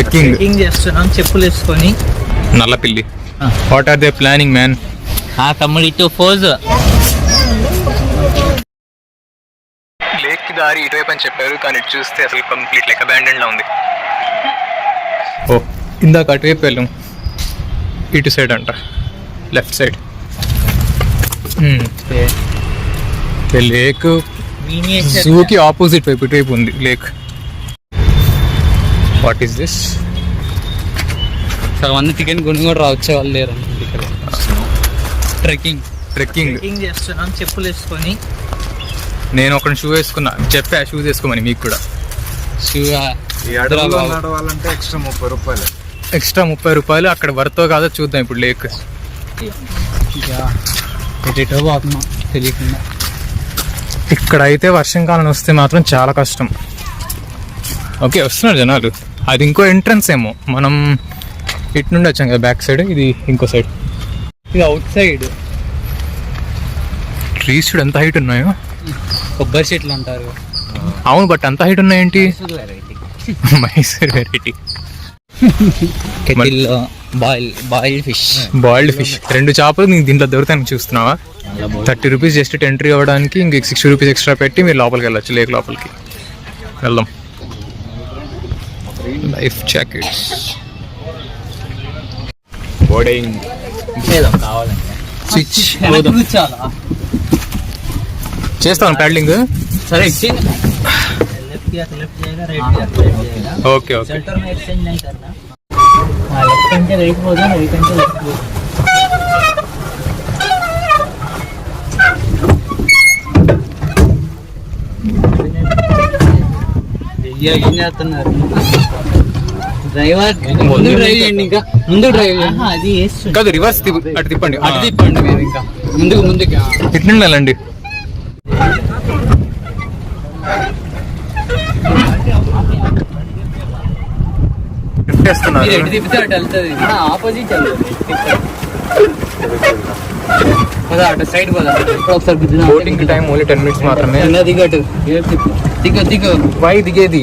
Trekking చేస్తున్నాం చెప్పులు వేసుకొని. Nallapilli. What are they planning man? తమ్ముడితో ఫోజ్. లేక్ కి దారి ఇటువైపు అని చెప్పారు, కానీ ఇటు చూస్తే అసలు కంప్లీట్ లైక్ అబాండెన్డ్ లా ఉంది. ఓ ఇందాక అటువైపు వెళ్ళాం, ఇటు సైడ్ అంట, లెఫ్ట్ సైడ్. లేక్ జూకి ఆపోజిట్ వైపు ఇటువైపు ఉంది లేక్. What is this? చాలా మంది టికెట్ కొని కూడా వచ్చే వాళ్ళు లేరు ఇక్కడ. ట్రెక్కింగ్ చేస్తున్నాం చెప్పులు వేసుకొని. నేను ఒక షూ వేసుకున్నా, చెప్పా షూస్ వేసుకోమని. మీకు కూడా షూ నడవాలంటే ఎక్స్ట్రా 30 రూపాయలు. అక్కడ వర్తో కాదో చూద్దాం ఇప్పుడు లేక్. పోతున్నాం తెలియకుండా. ఇక్కడ అయితే వర్షాకాలం వస్తే మాత్రం చాలా కష్టం. ఓకే వస్తున్నారు జనాలు. అది ఇంకో ఎంట్రన్స్ ఏమో, మనం ఇటు నుండి వచ్చాం కదా బ్యాక్ సైడ్, ఇది ఇంకో సైడ్. ఇది అవుట్ సైడ్. ట్రీస్ చూడు ఎంత హైట్ ఉన్నాయో. కొబ్బరి చెట్లు అంటారు. అవును, బట్ అంత హైట్ ఉన్నాయేంటి? మైసూర్ వెరైటీ. బాయిల్డ్ ఫిష్ 2 చేపలు నీకు దీంట్లో దొరుకుతాయని చూస్తున్నావా? 30 రూపీస్ జస్ట్ ఎంట్రీ అవ్వడానికి. ఇంక 60 రూపీస్ ఎక్స్ట్రా పెట్టి మీరు లోపలికి వెళ్ళచ్చు, లేక్ లోపలికి వెళ్దాం. లైఫ్ జాకెట్స్, బోర్డింగ్, స్విచ్ చేస్తాను ప్యాడ్లింగ్. సరే ఓకే ఓకే. ఏం చేస్తున్నారు? డ్రైవర్ ముందు డ్రైవ్ చేయండి, ఇంకా ముందు డ్రైవ్. అది కాదు, రివర్స్ అటు తిప్పండి, అటు తిప్పండి మీరు. ఇంకా ముందుకు ఇటు నుండి వెళ్ళండి. ఎటు తిప్పితే అటు వెళ్తుంది. ఆపోజిట్ అటు సైడ్ ఒకసారి. బోటింగ్ టైం ఓన్లీ 10 మినిట్స్ మాత్రమే. దిగటు దిగ వై దిగేది?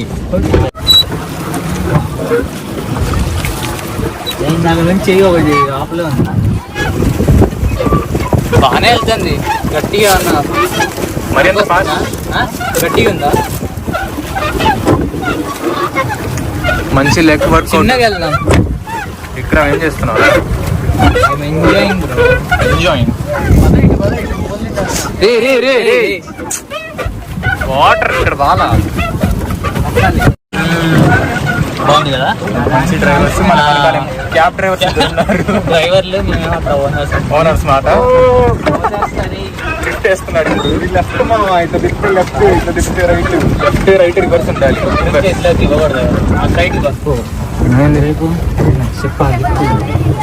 బాగానే వెళ్తుంది, గట్టిగా అన్న. మరి ఎంత ఫాస్ట్? గట్టిగా ఉందా? మంచి లెగ్ వర్క్. చిన్నగా వెళ్దాం. ఇక్కడ ఏం చేస్తున్నావు? ఎంజాయింగ్. వాటర్ ఇక్కడ బాగా బాగుంది కదా. మంచి డ్రైవర్స్, క్యాబ్ డ్రైవర్లు ఓనర్స్ మాట లిఫ్ట్ వేస్తున్నాడు. లెఫ్ట్ మనం ఇట్లా తిప్పితే లెఫ్ట్, ఇట్లా తిప్పితే రైట్. లెఫ్ట్ రైట్ రివర్స్ ఉండాలి.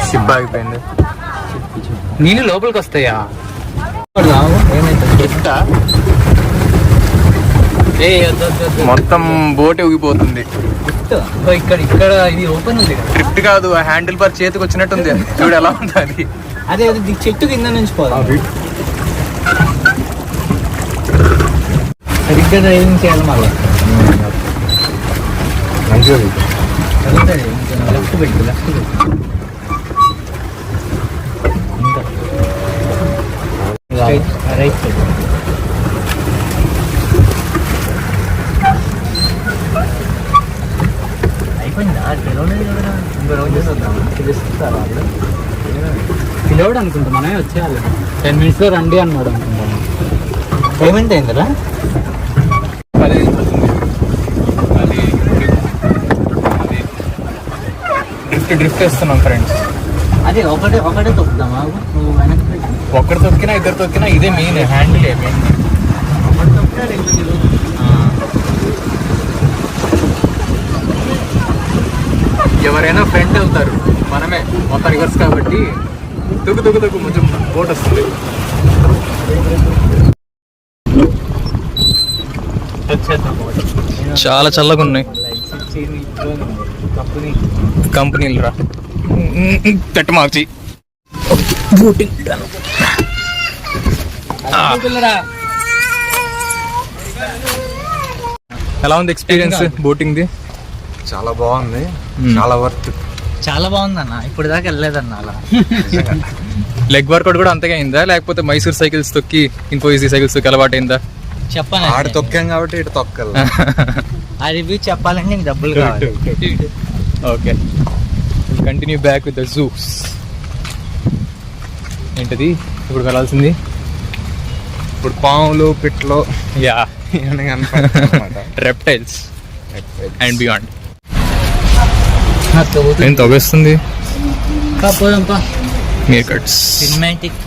షిప్ ఆగిపోయింది. నీళ్ళు లోపలికి వస్తాయా? మొత్తం బోట్ ఊగిపోతుంది. ఇక్కడ ఇది ఓపెన్ ఉంది. ట్రిప్ కాదు, హ్యాండిల్ బార్ చేతికి వచ్చినట్టుంది. చూడు ఎలా ఉంది అది. అదే చెట్టు కింద నుంచి పోవాలి. సరిగ్గా డ్రైవింగ్ చేయాలి మళ్ళీ. లెఫ్ట్ పెట్టు. Right side. పిలవడు అనుకుంటా, మనమే వచ్చేయాలి. 10 minutes లో రండి అన్నాడు అనుకుంటాను. పేమెంట్ అయింది కదా. డ్రిఫ్ట్ వేస్తున్నాం ఫ్రెండ్స్. అదే ఒకటే తొక్కుతామా? నువ్వు వెనక్కి ఒక్కరు తొక్కినా ఇద్దరు తొక్కినా ఇదే మెయిన్, హ్యాండిల్ మెయిన్. ఎవరైనా ఫ్రంట్ వెళ్తారు, మనమే మొత్తం రివర్స్ కాబట్టి తొక్కు కొంచెం బోట్ వస్తుంది. చాలా చల్లగా ఉన్నాయి కంపెనీలు రా. పెట్ట మార్చి బోటింగ్ ఎలా ఉంది ఎక్స్పీరియన్స్ బోటింగ్ది? చాలా బాగుంది, చాలా వర్త్. చాలా బాగుందన్న, ఇప్పుడు దాకా వెళ్ళలేదన్న అలా. లెగ్ వర్కౌట్ కూడా అంతగా అయిందా, లేకపోతే మైసూర్ సైకిల్స్ తొక్కి ఇంకో ఈజీ సైకిల్స్ తొక్కి అలవాటైందా? చెప్పను, ఆడ తొక్కాం కాబట్టి ఇటు తొక్కలు. ఆ రివ్యూ చెప్పాలంటే నీకు డబ్బులు కావాలి. Okay, continue back with the Jews. ఏంటది ఇప్పుడు వెళ్ళాల్సింది? ఇప్పుడు పాములు, పిట్లు, యా, ఇవన్నీ కనపడతాయన్నమాట. Reptiles and beyond. ఏం తవ్వేస్తుంది? Meerkats. Cinematic.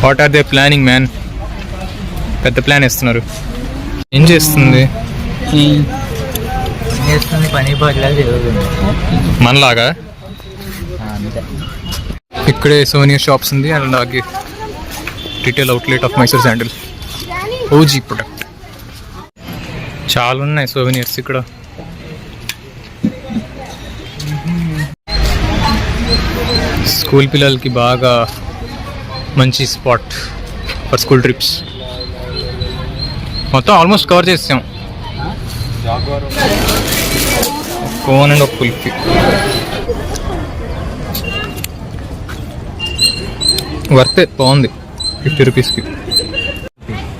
What are they planning man? పెద్ద ప్లాన్ వేస్తున్నారు. ఏం చేస్తుంది? చేస్తుంది పని పట్ల తిరుగుతుంది మనలాగా. అంతే. ఇక్కడే సోనియర్ షాప్స్ ఉంది అండ్ అలాగే retail outlet of Mysore sandal, OG product. చాలా ఉన్నాయి సోనియర్స్ ఇక్కడ. స్కూల్ పిల్లలకి బాగా మంచి స్పాట్ ఫర్ స్కూల్ ట్రిప్స్. మొత్తం ఆల్మోస్ట్ కవర్ చేసాం. కోన్ అండ్ ఒక కుల్ఫీ. వర్త్, బాగుంది, 50 రూపీస్కి.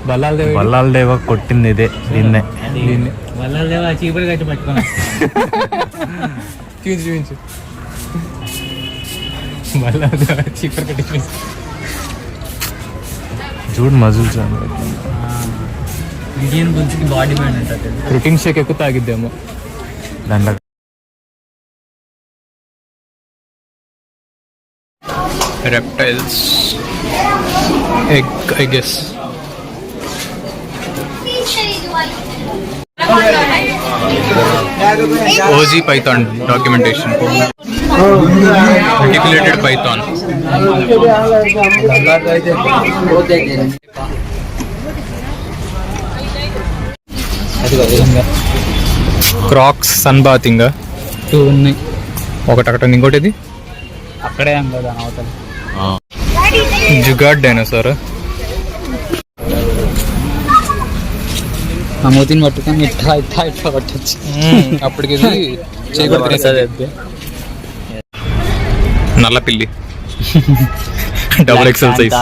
బల్లాల దేవ కొట్టింది ఇదే, దీన్నే. వాళ్ళ చీపురు కట్టి పట్టుకున్నా. చూపించు. బల్లాల చీపర్ కట్టి చూడు మజుల్ చాలు. ఇండియన్ బుల్స్కి బాడీ మైండ్ ఉంటుంది. ప్రోటీన్ షేక్ ఎక్కువ తాగిద్దాము. దాంట్లో reptiles, egg, I guess. OG Python documentation. Articulated Python. Crocs sunbathing. 2 ఉన్నాయి. ఒకటి అక్కడ ఉంది, ఇంకోటి ఇది అక్కడే కదా అవతల. జుగాడ్ డైనోసార్. ఆ మూతిని పట్టుకొని ఇట్లా ఇట్లా ఇట్లా పట్టచ్చు. అప్పటికి ఇది చేయకూడదు. నల్ల పిల్లి, double XL size.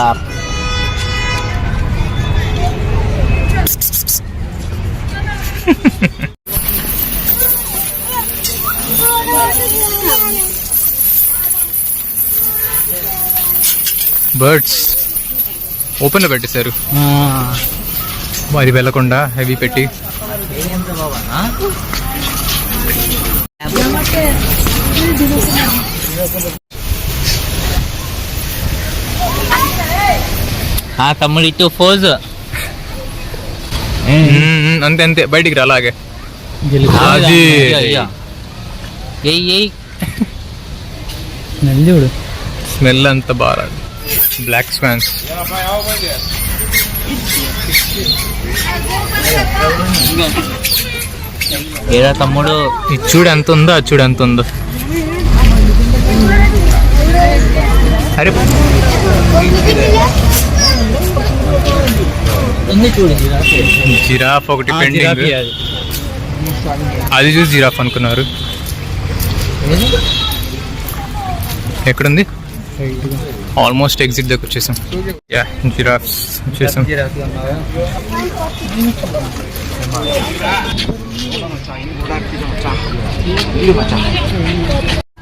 Birds open లో పెట్టేశారు, అది వెళ్ళకుండా హెవీ పెట్టి. తమ్ముడు ఇటు ఫోజ్. అంతే అంతే, బయటికి రా అలాగే. అది చూడు, స్మెల్ అంత బాగా. Black swans. ఏరా తమ్ముడు, ఇది చూడు ఎంత ఉందో, అది చూడు ఎంత ఉందో. అరే చూడు జిరాఫ్ ఒకటి పెండింగ్. అది చూసి జిరాఫ్ అనుకున్నారు. ఎక్కడుంది? ఆల్మోస్ట్ ఎగ్జిట్ దగ్గర వచ్చేసాం. యా, జిరాఫ్స్ వచ్చేసాం.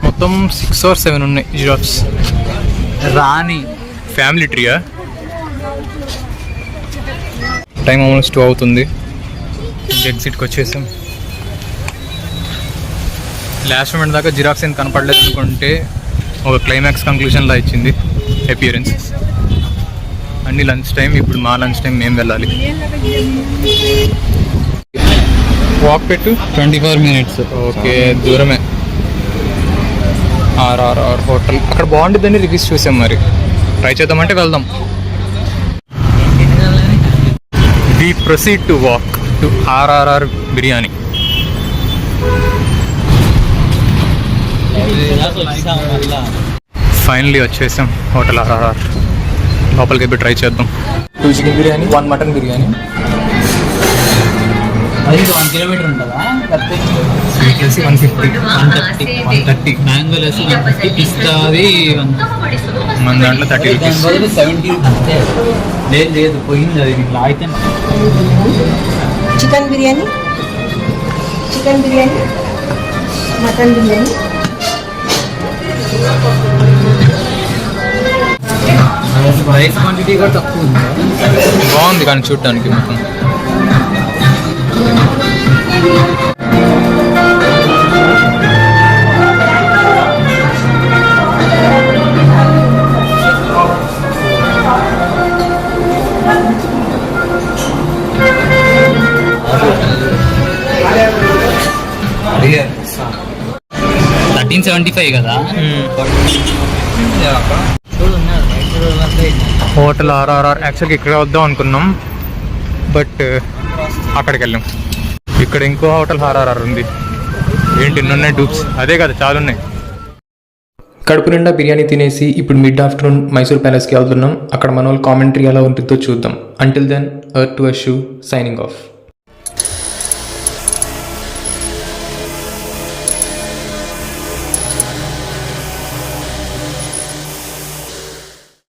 మొత్తం 6 or 7 ఉన్నాయి జిరాఫ్స్. రాణి ఫ్యామిలీ ట్రీయా? టైం ఆల్మోస్ట్ 2 అవుతుంది. ఎగ్జిట్కి వచ్చేసాం. లాస్ట్ మూమెంట్ దాకా జిరాఫ్స్ ఏం కనపడలేదు అనుకుంటే ఒక క్లైమాక్స్ కంక్లూజన్లా ఇచ్చింది అపియరెన్స్. అన్ని లంచ్ టైం, ఇప్పుడు మా లంచ్ టైం మేము వెళ్ళాలి. వాక్ పెట్టు. 24 minutes. ఓకే, దూరమే. RRR హోటల్ అక్కడ బాగుంటుందని రివ్యూస్ చూసాం, మరి ట్రై చేద్దామంటే వెళ్దాం. We proceed to walk to RRR biryani. Finally వచ్చేసాం హోటల్ RRR. లోపలికి వెళ్ళి ట్రై చేద్దాం. 2 చికెన్ బిర్యానీ, 1 మటన్ బిర్యానీ. అది 1 కిలోమీటర్ ఉంటుందా? స్వీట్ లస్సీ 150, 130. మ్యాంగో లస్సీ 150, పిస్తా అది మన దాంట్లో 30 దాని రూపీస్. బదులు 70 అంతే. లేదు పోయింది అది మీకు లాగితే. Chicken biryani, mutton biryani, rice quantity కూడా తక్కువ ఉంది. బాగుంది కానీ చూడటానికి మొత్తం. Real. 1375 కదా. చూడు హోటల్ RRR యాక్చువల్గా ఇక్కడ వద్దాం అనుకున్నాం, బట్ అక్కడికి వెళ్ళాం. ఇక్కడ ఇంకో హోటల్ RRR ఉంది. ఏంటి ఇన్ని ఉన్నాయి డూప్స్? అదే కదా చాలా ఉన్నాయి. కడుపు నిండా బిర్యానీ తినేసి ఇప్పుడు మిడ్ ఆఫ్టర్నూన్ మైసూర్ ప్యాలెస్కి వెళ్తున్నాం. అక్కడ మన వాళ్ళు కామెంటరీ ఎలా ఉంటుందో చూద్దాం. Until then, earth to Ashu signing of.